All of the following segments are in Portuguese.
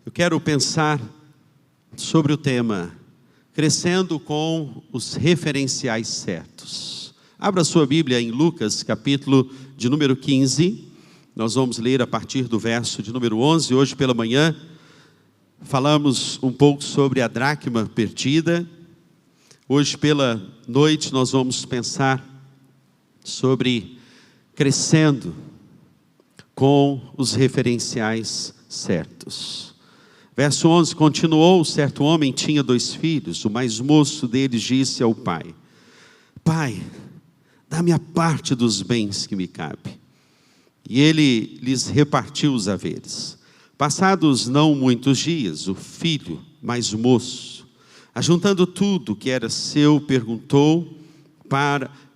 Eu quero pensar sobre o tema crescendo com os referenciais certos. Abra sua Bíblia em Lucas, capítulo de número 15. Nós vamos ler a partir do verso de número 11. Hoje pela manhã falamos um pouco sobre a dracma perdida. Hoje pela noite nós vamos pensar sobre crescendo com os referenciais certos. Verso 11, continuou: certo homem tinha 2 filhos, o mais moço deles disse ao pai: Pai, dá-me a parte dos bens que me cabe. E ele lhes repartiu os haveres. Passados não muitos dias, o filho mais moço, ajuntando tudo que era seu,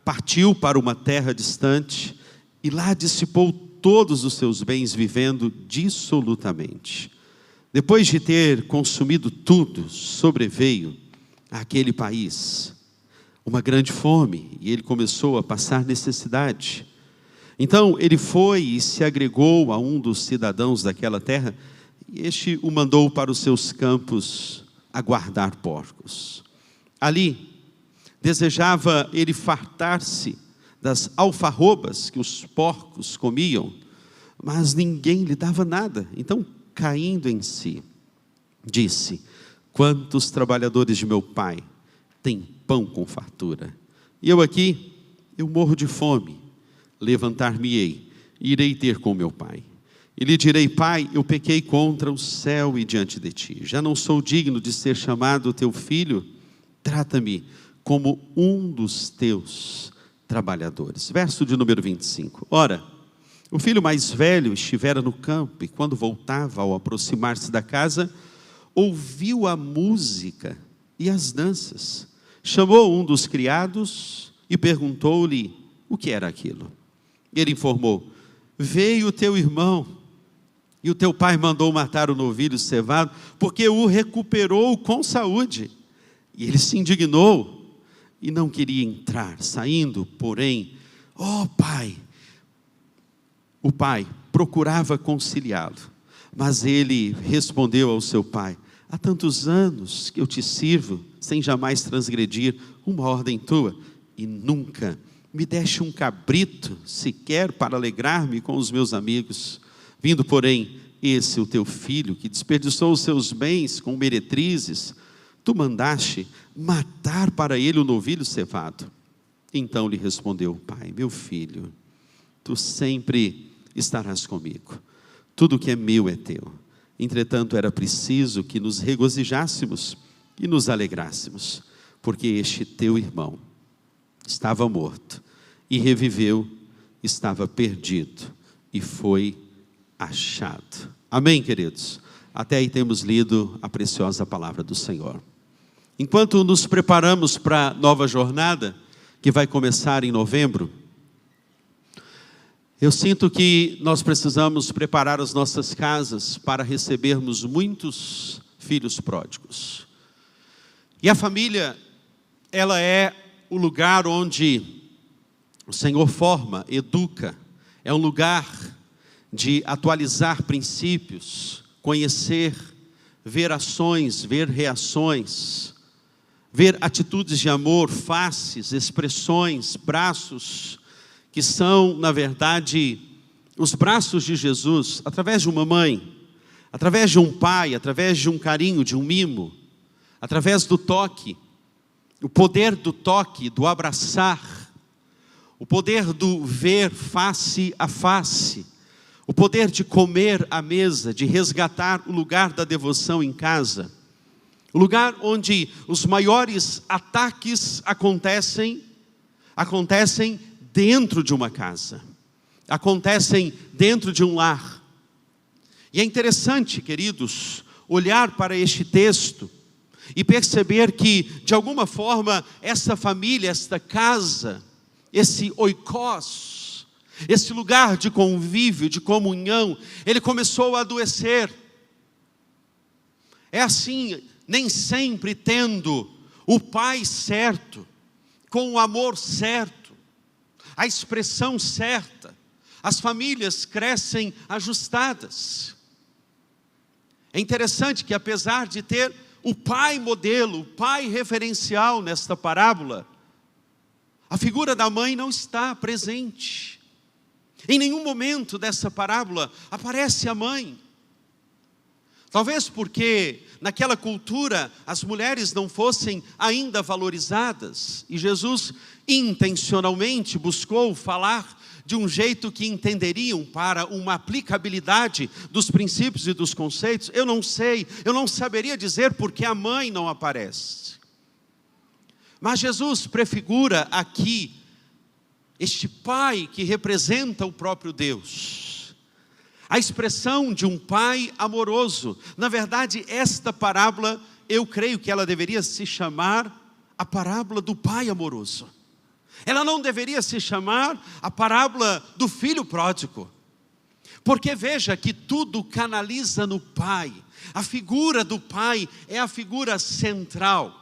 partiu para uma terra distante, e lá dissipou todos os seus bens, vivendo dissolutamente. Depois de ter consumido tudo, sobreveio àquele país uma grande fome, e ele começou a passar necessidade. Então ele foi e se agregou a um dos cidadãos daquela terra, e este o mandou para os seus campos a guardar porcos. Ali desejava ele fartar-se das alfarrobas que os porcos comiam, mas ninguém lhe dava nada. Então, caindo em si, disse: quantos trabalhadores de meu pai têm pão com fartura, e eu aqui, eu morro de fome. Levantar-me-ei, irei ter com meu pai, e lhe direi: pai, eu pequei contra o céu e diante de ti, já não sou digno de ser chamado teu filho, trata-me como um dos teus trabalhadores. Verso de número 25. Ora, o filho mais velho estivera no campo, e quando voltava, ao aproximar-se da casa, ouviu a música e as danças. Chamou um dos criados e perguntou-lhe o que era aquilo. Ele informou: veio o teu irmão, e o teu pai mandou matar o novilho cevado, porque o recuperou com saúde. E ele se indignou e não queria entrar. Saindo, porém, pai, o pai procurava conciliá-lo, mas ele respondeu ao seu pai: há tantos anos que eu te sirvo, sem jamais transgredir uma ordem tua, e nunca me deste um cabrito, sequer para alegrar-me com os meus amigos. Vindo, porém, esse o teu filho, que desperdiçou os seus bens com meretrizes, tu mandaste matar para ele o novilho cevado. Então lhe respondeu o pai: meu filho, tu sempre estarás comigo, tudo que é meu é teu. Entretanto era preciso que nos regozijássemos e nos alegrássemos, porque este teu irmão estava morto e reviveu, estava perdido e foi achado. Amém, queridos? Até aí temos lido a preciosa palavra do Senhor. Enquanto nos preparamos para a nova jornada, que vai começar em novembro, eu sinto que nós precisamos preparar as nossas casas para recebermos muitos filhos pródigos. E a família, ela é o lugar onde o Senhor forma, educa. É um lugar de atualizar princípios, conhecer, ver ações, ver reações, ver atitudes de amor, faces, expressões, braços, que são, na verdade, os braços de Jesus, através de uma mãe, através de um pai, através de um carinho, de um mimo, através do toque, o poder do toque, do abraçar, o poder do ver face a face, o poder de comer à mesa, de resgatar o lugar da devoção em casa, o lugar onde os maiores ataques acontecem dentro de uma casa, acontecem dentro de um lar. E é interessante, queridos, olhar para este texto e perceber que, de alguma forma, essa família, esta casa, esse oikos, esse lugar de convívio, de comunhão, ele começou a adoecer. É assim, nem sempre tendo o pai certo, com o amor certo, a expressão certa, as famílias crescem ajustadas. É interessante que, apesar de ter o pai modelo, o pai referencial nesta parábola, a figura da mãe não está presente. Em nenhum momento dessa parábola aparece a mãe. Talvez porque naquela cultura as mulheres não fossem ainda valorizadas, e Jesus intencionalmente buscou falar de um jeito que entenderiam para uma aplicabilidade dos princípios e dos conceitos. Eu não sei, eu não saberia dizer porque a mãe não aparece. Mas Jesus prefigura aqui este pai que representa o próprio Deus. A expressão de um pai amoroso. Na verdade, esta parábola, eu creio que ela deveria se chamar a parábola do pai amoroso. Ela não deveria se chamar a parábola do filho pródigo. Porque veja que tudo canaliza no pai. A figura do pai é a figura central.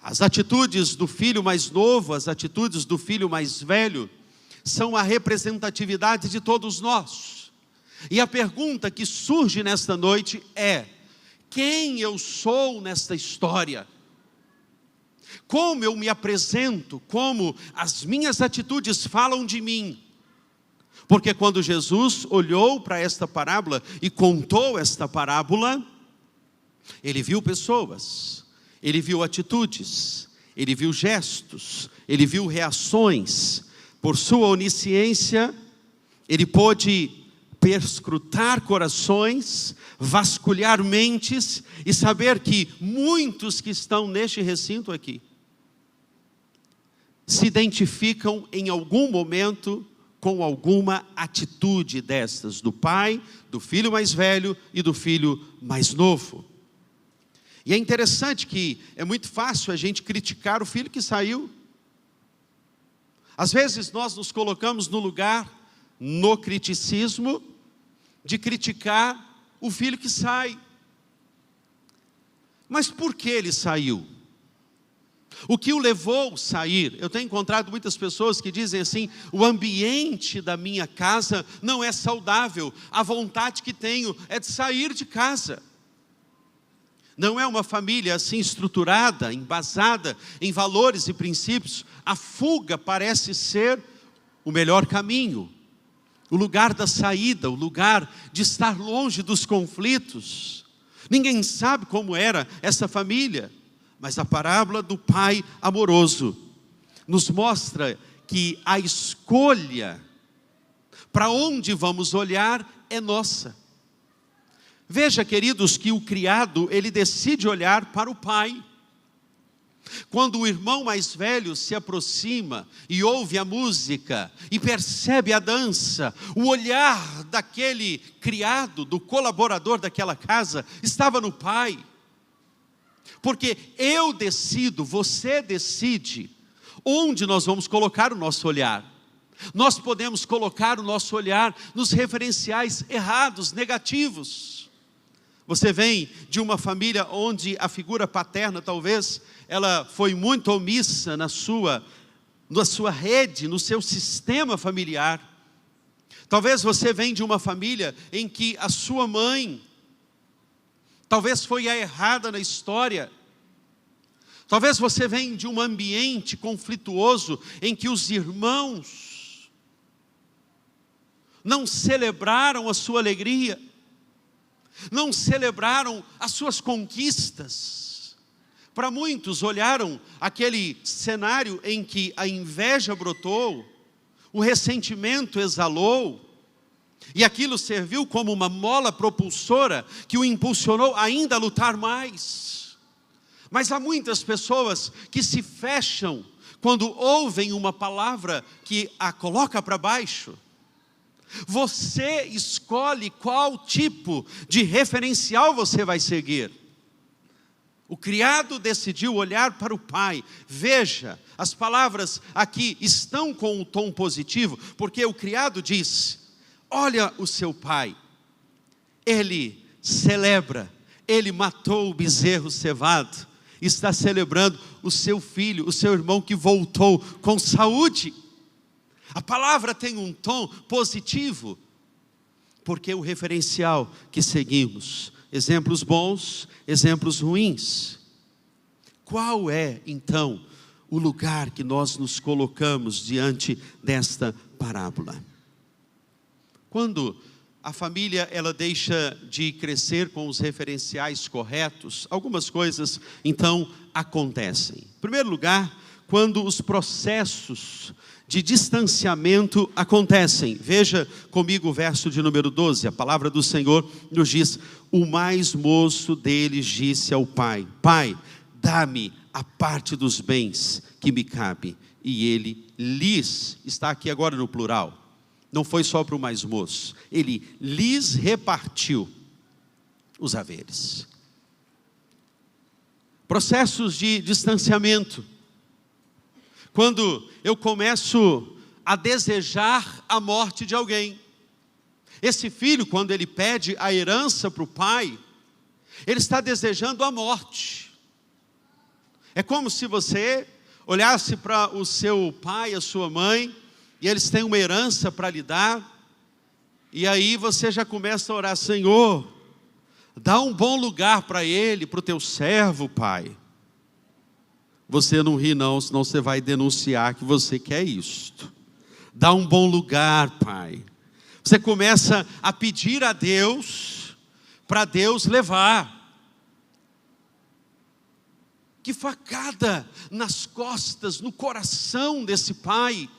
As atitudes do filho mais novo, as atitudes do filho mais velho, são a representatividade de todos nós. E a pergunta que surge nesta noite é: quem eu sou nesta história? Como eu me apresento? Como as minhas atitudes falam de mim? Porque quando Jesus olhou para esta parábola e contou esta parábola, ele viu pessoas, ele viu atitudes, ele viu gestos, ele viu reações. Por sua onisciência, ele pôde perscrutar corações, vasculhar mentes e saber que muitos que estão neste recinto aqui se identificam em algum momento com alguma atitude destas, do pai, do filho mais velho e do filho mais novo. E é interessante que é muito fácil a gente criticar o filho que saiu. Às vezes nós nos colocamos no lugar, no criticismo, de criticar o filho que sai. Mas por que ele saiu? O que o levou a sair? Eu tenho encontrado muitas pessoas que dizem assim: o ambiente da minha casa não é saudável, a vontade que tenho é de sair de casa. Não é uma família assim estruturada, embasada em valores e princípios. A fuga parece ser o melhor caminho, o lugar da saída, o lugar de estar longe dos conflitos. Ninguém sabe como era essa família, mas a parábola do pai amoroso nos mostra que a escolha para onde vamos olhar é nossa. Veja, queridos, que o criado, ele decide olhar para o pai. Quando o irmão mais velho se aproxima e ouve a música e percebe a dança, o olhar daquele criado, do colaborador daquela casa, estava no pai. Porque eu decido, você decide onde nós vamos colocar o nosso olhar. Nós podemos colocar o nosso olhar nos referenciais errados, negativos. Você vem de uma família onde a figura paterna, talvez, ela foi muito omissa na sua rede, no seu sistema familiar. Talvez você vem de uma família em que a sua mãe, talvez foi a errada na história. Talvez você vem de um ambiente conflituoso em que os irmãos não celebraram a sua alegria, não celebraram as suas conquistas. Para muitos olharam aquele cenário em que a inveja brotou, o ressentimento exalou, e aquilo serviu como uma mola propulsora que o impulsionou ainda a lutar mais. Mas há muitas pessoas que se fecham quando ouvem uma palavra que a coloca para baixo. Você escolhe qual tipo de referencial você vai seguir. O criado decidiu olhar para o pai. Veja, as palavras aqui estão com um tom positivo, porque o criado diz: olha o seu pai, ele celebra, ele matou o bezerro cevado, está celebrando o seu filho, o seu irmão que voltou com saúde. A palavra tem um tom positivo. porque o referencial que seguimos, exemplos bons, exemplos ruins. Qual é, então, o lugar que nós nos colocamos diante desta parábola? Quando a família ela deixa de crescer com os referenciais corretos, algumas coisas então acontecem. Em primeiro lugar, quando os processos de distanciamento acontecem. Veja comigo o verso de número 12, a palavra do Senhor nos diz: o mais moço deles disse ao pai: Pai, dá-me a parte dos bens que me cabe. E ele lhes, está aqui agora no plural, não foi só para o mais moço, ele lhes repartiu os haveres. Processos de distanciamento. Quando eu começo a desejar a morte de alguém. Esse filho, quando ele pede a herança para o pai, ele está desejando a morte. É como se você olhasse para o seu pai, a sua mãe, e eles têm uma herança para lhe dar, e aí você já começa a orar: Senhor, dá um bom lugar para ele, para o teu servo, pai. Você não ri não, senão você vai denunciar que você quer isto. Dá um bom lugar, pai. Você começa a pedir a Deus, para Deus levar. Que facada nas costas, no coração desse pai.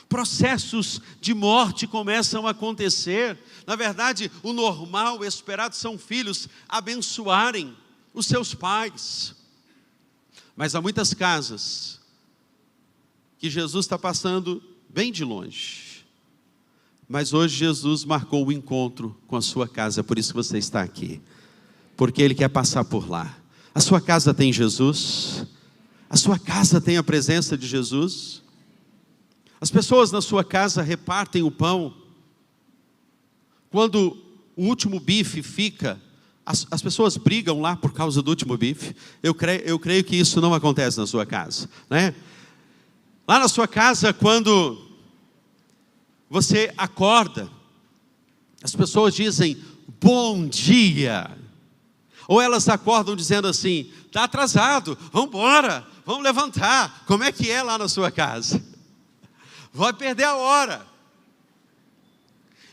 Processos de morte começam a acontecer. Na verdade, o normal, o esperado, são filhos abençoarem os seus pais. Mas há muitas casas que Jesus está passando bem de longe. Mas hoje Jesus marcou o encontro com a sua casa, por isso que você está aqui. Porque Ele quer passar por lá. A sua casa tem Jesus? A sua casa tem a presença de Jesus? As pessoas na sua casa repartem o pão. Quando o último bife fica, as pessoas brigam lá por causa do último bife. Eu creio que isso não acontece na sua casa, né? Lá na sua casa, quando você acorda, as pessoas dizem bom dia. Ou elas acordam dizendo assim: está atrasado, vamos embora, vamos levantar. Como é que é lá na sua casa? Vai perder a hora.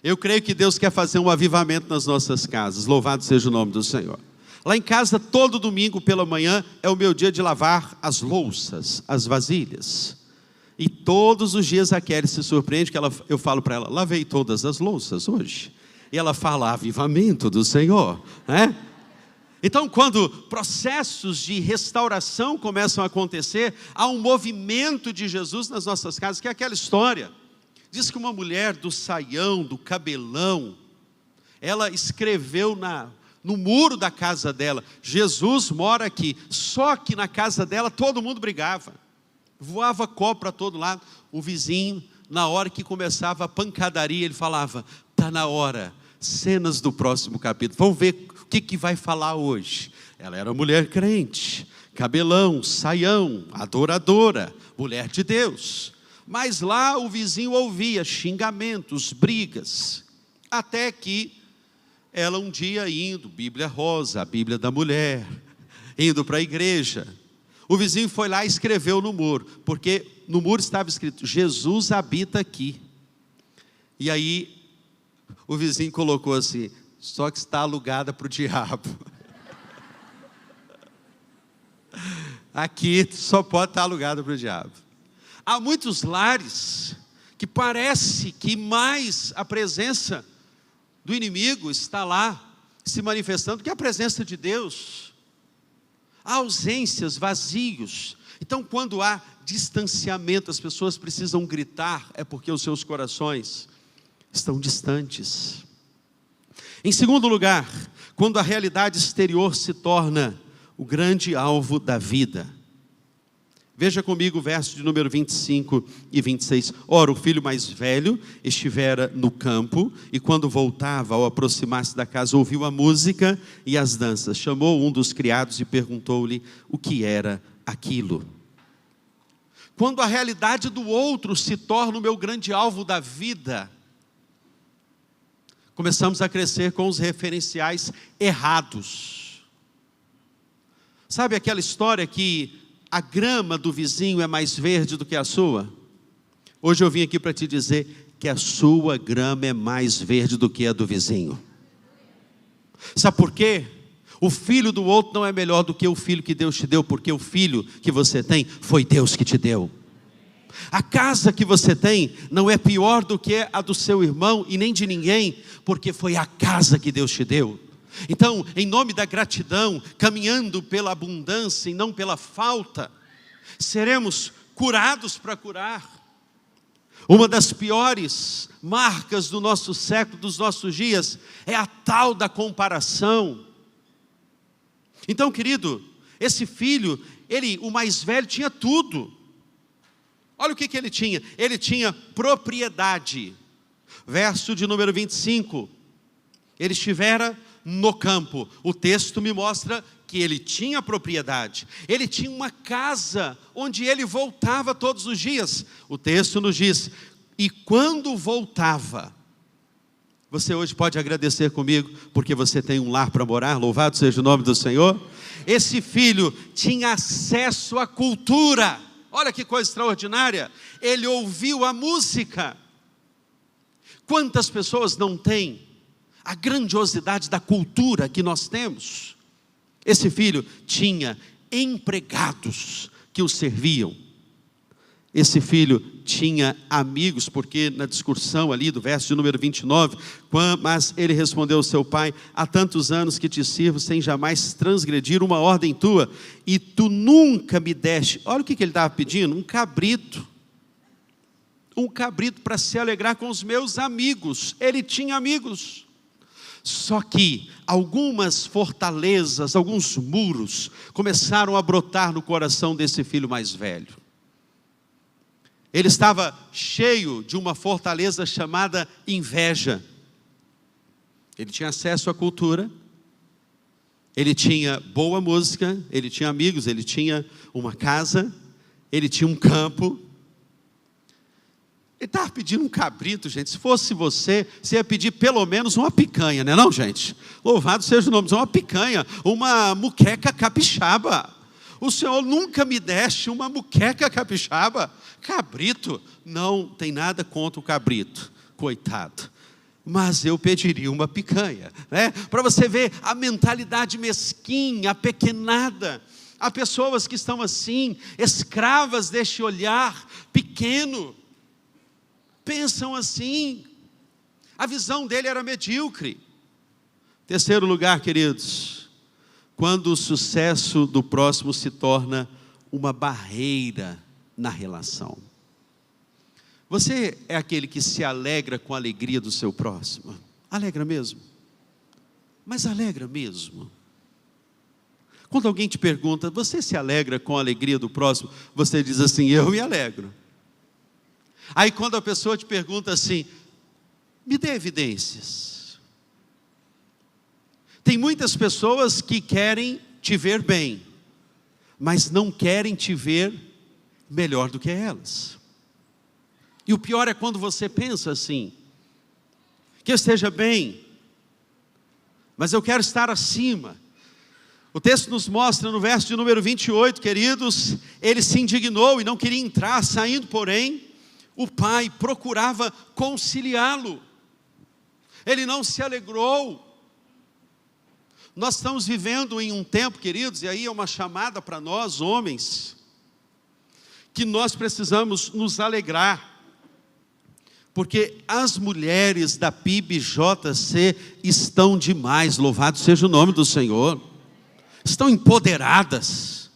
Eu creio que Deus quer fazer um avivamento nas nossas casas. Louvado seja o nome do Senhor. Lá em casa, todo domingo pela manhã é o meu dia de lavar as louças, as vasilhas. E todos os dias a Kelly se surpreende, que eu falo para ela: lavei todas as louças hoje. E ela fala: avivamento do Senhor, né? Então, quando processos de restauração começam a acontecer, há um movimento de Jesus nas nossas casas, que é aquela história. Diz que uma mulher do saião, do cabelão, ela escreveu no muro da casa dela: Jesus mora aqui. Só que na casa dela todo mundo brigava. Voava copo para todo lado. O vizinho, na hora que começava a pancadaria, ele falava: está na hora, cenas do próximo capítulo. Vamos ver o que vai falar hoje. Ela era mulher crente, cabelão, saião, adoradora, mulher de Deus. Mas lá o vizinho ouvia xingamentos, brigas. Até que ela um dia indo, Bíblia rosa, a Bíblia da mulher, indo para a igreja, o vizinho foi lá e escreveu no muro, porque no muro estava escrito: Jesus habita aqui. E aí o vizinho colocou assim: só que está alugada para o diabo. Aqui só pode estar alugada para o diabo. Há muitos lares que parece que mais a presença do inimigo está lá se manifestando que a presença de Deus. Há ausências, vazios. Então, quando há distanciamento, as pessoas precisam gritar, é porque os seus corações estão distantes. Em segundo lugar, quando a realidade exterior se torna o grande alvo da vida. Veja comigo o verso de número 25 e 26. Ora, o filho mais velho estivera no campo, e quando voltava, ao aproximar-se da casa, ouviu a música e as danças. Chamou um dos criados e perguntou-lhe o que era aquilo. Quando a realidade do outro se torna o meu grande alvo da vida, Começamos a crescer com os referenciais errados. Sabe aquela história que a grama do vizinho é mais verde do que a sua? Hoje eu vim aqui para te dizer que a sua grama é mais verde do que a do vizinho. Sabe por quê? O filho do outro não é melhor do que o filho que Deus te deu, porque o filho que você tem foi Deus que te deu. A casa que você tem não é pior do que a do seu irmão e nem de ninguém, porque foi a casa que Deus te deu. Então, em nome da gratidão, caminhando pela abundância e não pela falta, seremos curados para curar. Uma das piores marcas do nosso século, dos nossos dias, é a tal da comparação. Então, querido, esse filho, o mais velho, tinha tudo. Olha o que ele tinha. Ele tinha propriedade. Verso de número 25. Ele estivera no campo. O texto me mostra que ele tinha propriedade. Ele tinha uma casa onde ele voltava todos os dias. O texto nos diz, e quando voltava, você hoje pode agradecer comigo, porque você tem um lar para morar, louvado seja o nome do Senhor. Esse filho tinha acesso à cultura. Olha que coisa extraordinária, ele ouviu a música. Quantas pessoas não têm a grandiosidade da cultura que nós temos? Esse filho tinha empregados que o serviam. Esse filho tinha amigos, porque na discussão ali do verso de número 29, mas ele respondeu ao seu pai, há tantos anos que te sirvo sem jamais transgredir uma ordem tua, e tu nunca me deste. Olha o que ele estava pedindo, um cabrito para se alegrar com os meus amigos. Ele tinha amigos, só que algumas fortalezas, alguns muros começaram a brotar no coração desse filho mais velho. Ele estava cheio de uma fortaleza chamada inveja. Ele tinha acesso à cultura, ele tinha boa música, ele tinha amigos, ele tinha uma casa, ele tinha um campo. Ele estava pedindo um cabrito, gente. Se fosse você ia pedir pelo menos uma picanha, não é não, gente? Louvado seja o nome, uma picanha, uma muqueca capixaba. O Senhor nunca me deste uma muqueca capixaba. Cabrito, não tem nada contra o cabrito, coitado. Mas eu pediria uma picanha, né? Para você ver a mentalidade mesquinha, apequenada. Há pessoas que estão assim, escravas deste olhar pequeno. Pensam assim. A visão dele era medíocre. Terceiro lugar, queridos, quando o sucesso do próximo se torna uma barreira na relação. Você é aquele que se alegra com a alegria do seu próximo? Alegra mesmo? Mas alegra mesmo? Quando alguém te pergunta, você se alegra com a alegria do próximo? Você diz assim, eu me alegro. Aí quando a pessoa te pergunta assim, me dê evidências. Tem muitas pessoas que querem te ver bem, mas não querem te ver melhor do que elas. E o pior é quando você pensa assim, que eu esteja bem, mas eu quero estar acima. O texto nos mostra no verso de número 28, queridos, ele se indignou e não queria entrar, saindo porém, o pai procurava conciliá-lo. Ele não se alegrou. Nós estamos vivendo em um tempo, queridos, e aí é uma chamada para nós, homens, que nós precisamos nos alegrar, porque as mulheres da PIB-JC estão demais, louvado seja o nome do Senhor, estão empoderadas,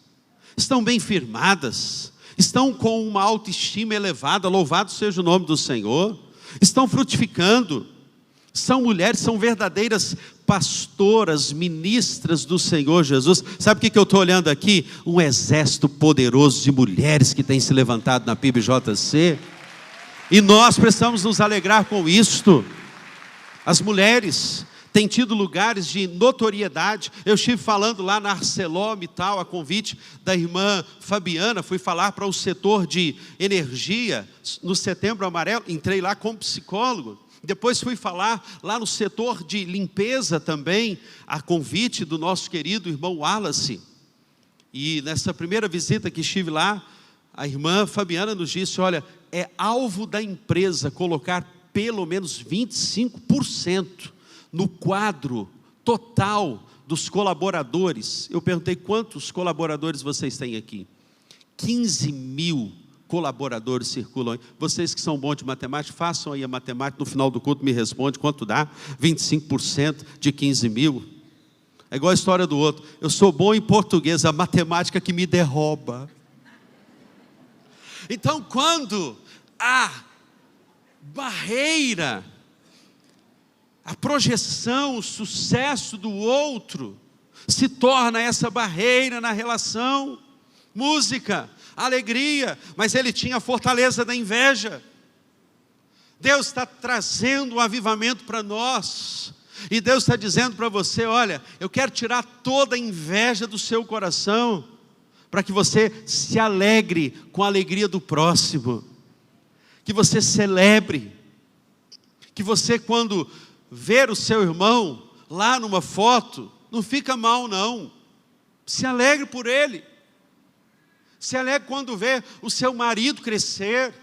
estão bem firmadas, estão com uma autoestima elevada, louvado seja o nome do Senhor, estão frutificando, são mulheres, são verdadeiras pastoras, ministras do Senhor Jesus. Sabe o que eu estou olhando aqui? Um exército poderoso de mulheres que tem se levantado na PIB-JC, e nós precisamos nos alegrar com isto. As mulheres têm tido lugares de notoriedade. Eu estive falando lá na ArcelorMittal, a convite da irmã Fabiana, fui falar para o setor de energia, no Setembro Amarelo, entrei lá como psicólogo, Depois fui falar lá no setor de limpeza também, a convite do nosso querido irmão Wallace. E nessa primeira visita que estive lá, a irmã Fabiana nos disse, olha, é alvo da empresa colocar pelo menos 25% no quadro total dos colaboradores. Eu perguntei, quantos colaboradores vocês têm aqui? 15 mil colaboradores circulam. Vocês que são bons de matemática, façam aí a matemática, no final do culto me responde quanto dá, 25% de 15 mil. É igual a história do outro, eu sou bom em português, a matemática que me derruba. Então, quando a barreira, a projeção, o sucesso do outro, se torna essa barreira na relação, música, alegria, mas ele tinha a fortaleza da inveja. Deus está trazendo um avivamento para nós, e Deus está dizendo para você, olha, eu quero tirar toda a inveja do seu coração, para que você se alegre com a alegria do próximo, que você celebre, que você quando ver o seu irmão lá numa foto, não fica mal não, se alegre por ele, se alegre quando vê o seu marido crescer.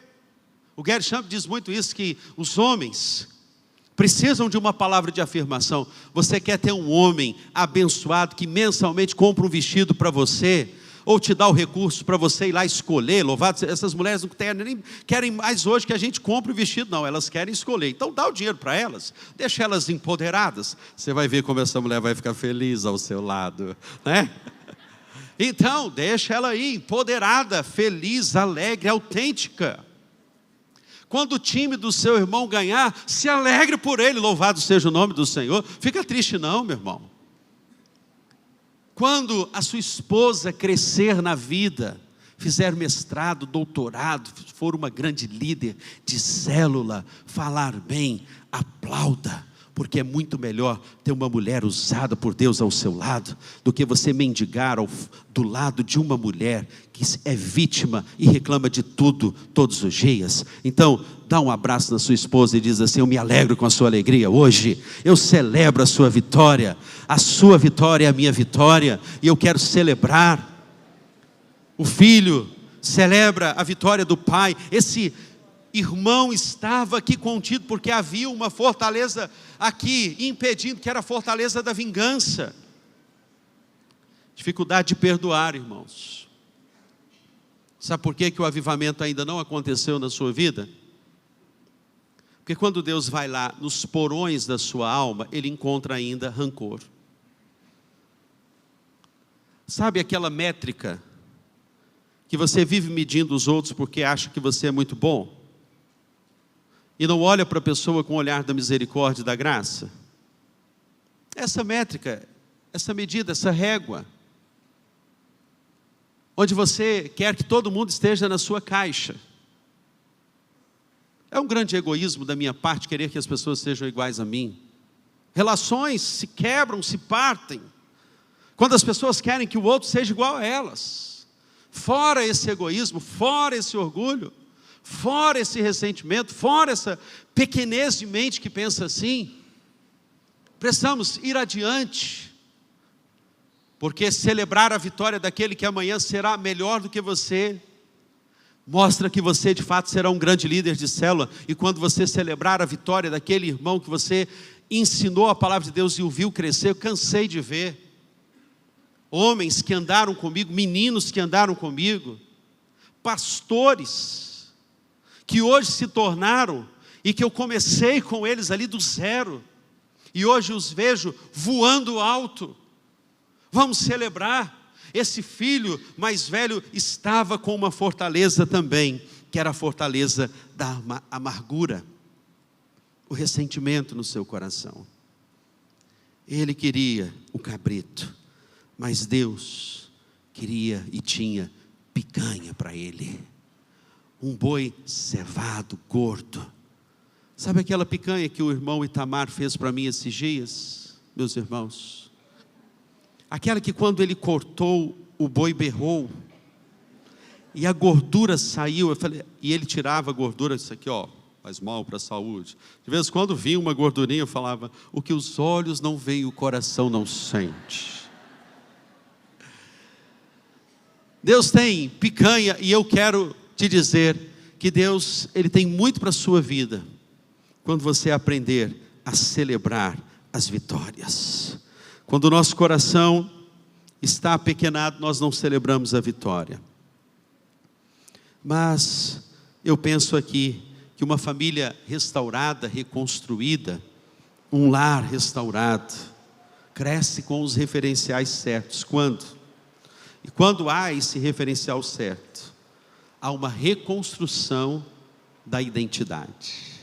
O Gary Champ diz muito isso, que os homens precisam de uma palavra de afirmação. Você quer ter um homem abençoado, que mensalmente compra um vestido para você, ou te dá o recurso para você ir lá escolher, louvado, essas mulheres não nem querem mais hoje que a gente compre o vestido, não, elas querem escolher, então dá o dinheiro para elas, deixa elas empoderadas, você vai ver como essa mulher vai ficar feliz ao seu lado, né? Então, deixa ela aí, empoderada, feliz, alegre, autêntica. Quando o time do seu irmão ganhar, se alegre por ele, louvado seja o nome do Senhor, fica triste não, meu irmão. Quando a sua esposa crescer na vida, fizer mestrado, doutorado, for uma grande líder de célula, falar bem, aplauda, porque é muito melhor ter uma mulher usada por Deus ao seu lado, do que você mendigar do lado de uma mulher que é vítima e reclama de tudo, todos os dias. Então, dá um abraço na sua esposa e diz assim, eu me alegro com a sua alegria hoje, eu celebro a sua vitória é a minha vitória, e eu quero celebrar. O filho celebra a vitória do pai. Esse irmão estava aqui contido, porque havia uma fortaleza aqui, impedindo, que era a fortaleza da vingança. Dificuldade de perdoar, irmãos. Sabe por que o avivamento ainda não aconteceu na sua vida? Porque quando Deus vai lá nos porões da sua alma, Ele encontra ainda rancor. Sabe aquela métrica que você vive medindo os outros porque acha que você é muito bom? E não olha para a pessoa com o olhar da misericórdia e da graça? Essa métrica, essa medida, essa régua, onde você quer que todo mundo esteja na sua caixa. É um grande egoísmo da minha parte querer que as pessoas sejam iguais a mim. Relações se quebram, se partem, quando as pessoas querem que o outro seja igual a elas. Fora esse egoísmo, fora esse orgulho, fora esse ressentimento, fora essa pequenez de mente que pensa assim. Precisamos ir adiante, porque celebrar a vitória daquele que amanhã será melhor do que você, mostra que você de fato será um grande líder de célula. E quando você celebrar a vitória daquele irmão que você ensinou a palavra de Deus e o viu crescer, eu cansei de ver homens que andaram comigo, meninos que andaram comigo, pastores que hoje se tornaram, e que eu comecei com eles ali do zero, e hoje os vejo voando alto. Vamos celebrar. Esse filho mais velho estava com uma fortaleza também, que era a fortaleza da amargura, o ressentimento no seu coração. Ele queria o cabrito, mas Deus queria e tinha picanha para ele, um boi cevado, gordo. Sabe aquela picanha que o irmão Itamar fez para mim esses dias, meus irmãos? Aquela que quando ele cortou, o boi berrou, e a gordura saiu. Eu falei, e ele tirava a gordura, isso aqui ó, faz mal para a saúde. De vez em quando vinha uma gordurinha, eu falava, o que os olhos não veem, o coração não sente. Deus tem picanha, e eu quero te dizer que Deus, Ele tem muito para a sua vida, quando você aprender a celebrar as vitórias. Quando o nosso coração está apequenado, nós não celebramos a vitória. Mas eu penso aqui que uma família restaurada, reconstruída, um lar restaurado, cresce com os referenciais certos. Quando? E quando há esse referencial certo, há uma reconstrução da identidade.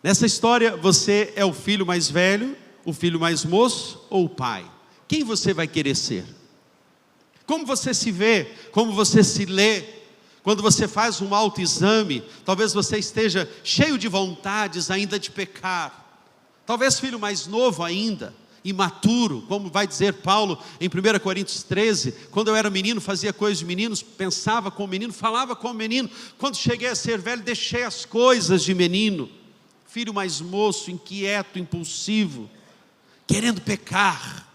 Nessa história, você é o filho mais velho, o filho mais moço ou o pai? Quem você vai querer ser? Como você se vê? Como você se lê? Quando você faz um autoexame, talvez você esteja cheio de vontades ainda de pecar. Talvez filho mais novo ainda, imaturo, como vai dizer Paulo em 1 Coríntios 13, quando eu era menino, fazia coisas de meninos, pensava como menino, falava como menino. Quando cheguei a ser velho, deixei as coisas de menino. Filho mais moço, inquieto, impulsivo, querendo pecar,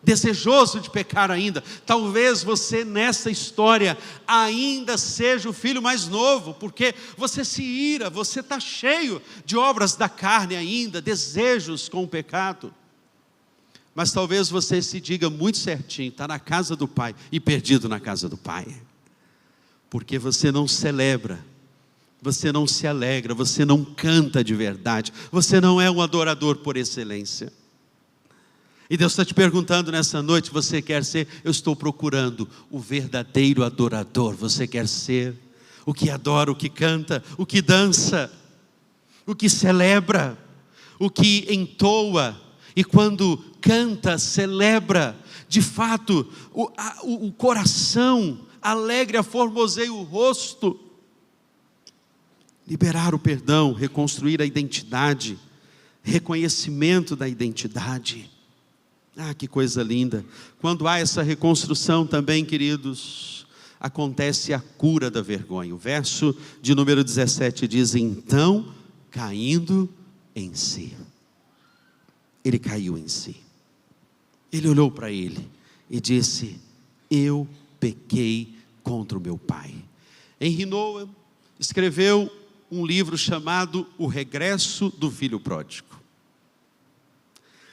desejoso de pecar ainda. Talvez você nessa história ainda seja o filho mais novo, porque você se ira, você está cheio de obras da carne ainda, desejos com o pecado. Mas talvez você se diga muito certinho, está na casa do Pai e perdido na casa do Pai, porque você não celebra, você não se alegra, você não canta de verdade, você não é um adorador por excelência. E Deus está te perguntando nessa noite, você quer ser? Eu estou procurando o verdadeiro adorador. Você quer ser o que adora, o que canta, o que dança, o que celebra, o que entoa, e quando canta, celebra, de fato, o coração alegre, aformoseia o rosto. Liberar o perdão, reconstruir a identidade, reconhecimento da identidade. Ah, que coisa linda. Quando há essa reconstrução também, queridos, acontece a cura da vergonha. O verso de número 17 diz, então, caindo em si. Ele caiu em si. Ele olhou para ele e disse, eu pequei contra o meu pai. Henri Nouwen escreveu um livro chamado O Regresso do Filho Pródigo.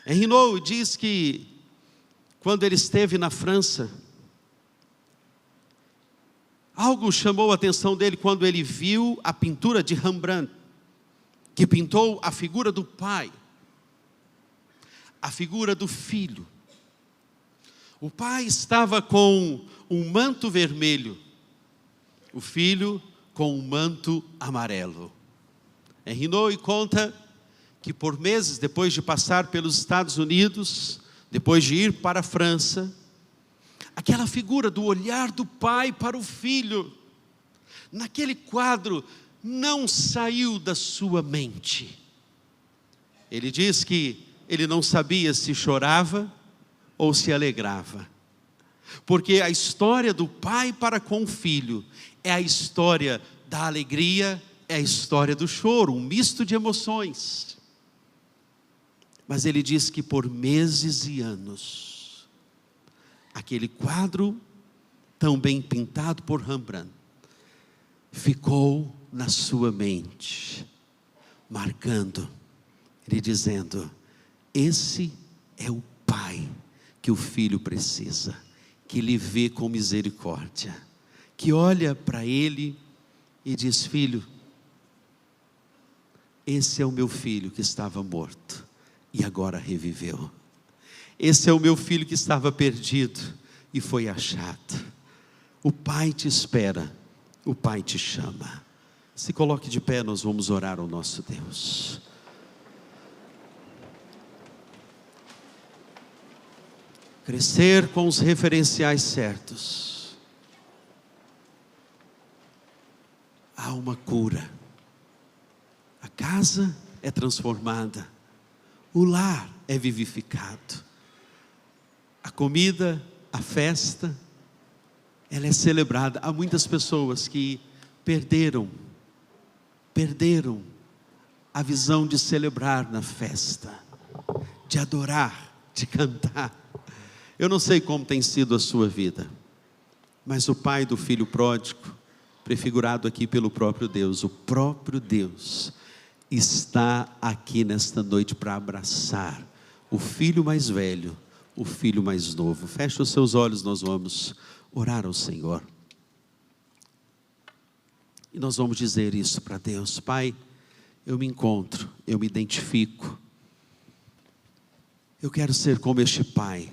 Henri Nouwen diz que quando ele esteve na França, algo chamou a atenção dele quando ele viu a pintura de Rembrandt, que pintou a figura do pai, a figura do filho. O pai estava com um manto vermelho, o filho com um manto amarelo. Henri Nouwen conta que por meses depois de passar pelos Estados Unidos, depois de ir para a França, aquela figura do olhar do pai para o filho, naquele quadro, não saiu da sua mente. Ele diz que ele não sabia se chorava ou se alegrava, porque a história do pai para com o filho é a história da alegria, é a história do choro, um misto de emoções. Mas ele diz que por meses e anos, aquele quadro tão bem pintado por Rembrandt, ficou na sua mente, marcando, ele dizendo, esse é o pai que o filho precisa, que lhe vê com misericórdia, que olha para ele e diz, filho, esse é o meu filho que estava morto e agora reviveu. Esse é o meu filho que estava perdido e foi achado. O pai te espera, o pai te chama. Se coloque de pé, nós vamos orar ao nosso Deus. Crescer com os referenciais certos. Há uma cura. A casa é transformada. O lar é vivificado. A comida, a festa, ela é celebrada. Há muitas pessoas que perderam perderam a visão de celebrar na festa, de adorar, de cantar. Eu não sei como tem sido a sua vida, mas o pai do filho pródigo, prefigurado aqui pelo próprio Deus, o próprio Deus está aqui nesta noite para abraçar o filho mais velho, o filho mais novo. Feche os seus olhos, nós vamos orar ao Senhor. E nós vamos dizer isso para Deus: Pai, eu me encontro, eu me identifico. Eu quero ser como este pai,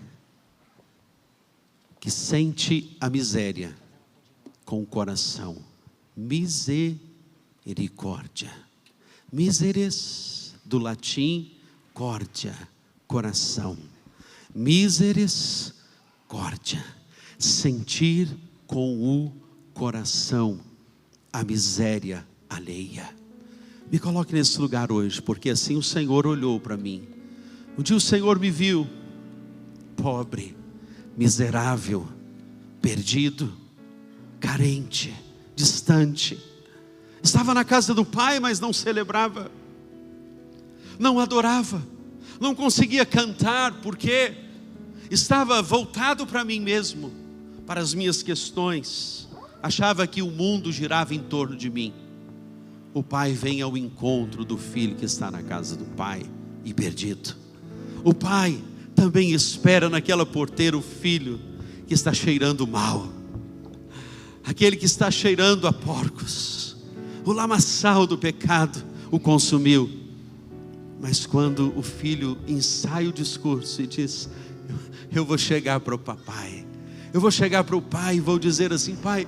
que sente a miséria com o coração. Misericórdia. Miseres, do latim, córdia, coração. Misericórdia. Sentir com o coração a miséria alheia. Me coloque nesse lugar hoje, porque assim o Senhor olhou para mim. Um dia o Senhor me viu pobre, miserável, perdido, carente, distante. Estava na casa do Pai, mas não celebrava, não adorava, não conseguia cantar, porque estava voltado para mim mesmo, para as minhas questões. Achava que o mundo girava em torno de mim. O pai vem ao encontro do filho que está na casa do pai e perdido. O pai também espera naquela porteira o filho que está cheirando mal, aquele que está cheirando a porcos. O lamaçal do pecado o consumiu. Mas quando o filho ensaia o discurso e diz: eu vou chegar para o papai, eu vou chegar para o pai e vou dizer assim: pai,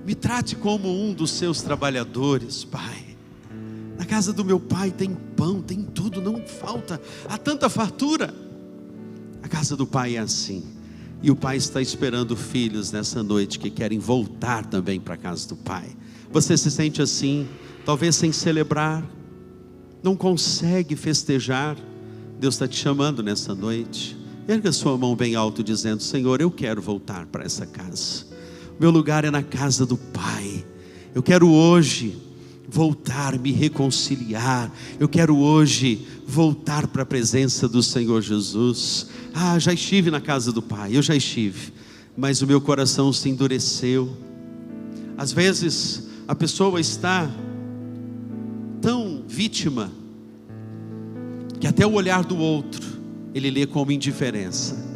me trate como um dos seus trabalhadores, pai. Na casa do meu pai tem pão, tem tudo, não falta, há tanta fartura. A casa do pai é assim. E o pai está esperando filhos nessa noite que querem voltar também para a casa do pai. Você se sente assim, talvez sem celebrar, não consegue festejar. Deus está te chamando nessa noite. Erga sua mão bem alto dizendo: Senhor, eu quero voltar para essa casa. Meu lugar é na casa do Pai. Eu quero hoje voltar, me reconciliar. Eu quero hoje voltar para a presença do Senhor Jesus. Já estive na casa do Pai, eu já estive, mas o meu coração se endureceu. Às vezes a pessoa está tão vítima que até o olhar do outro ele lê como indiferença.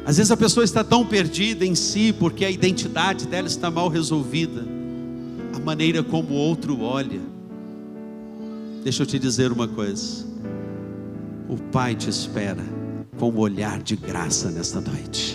Às vezes a pessoa está tão perdida em si, porque a identidade dela está mal resolvida, a maneira como o outro olha. Deixa eu te dizer uma coisa: o Pai te espera com um olhar de graça nesta noite.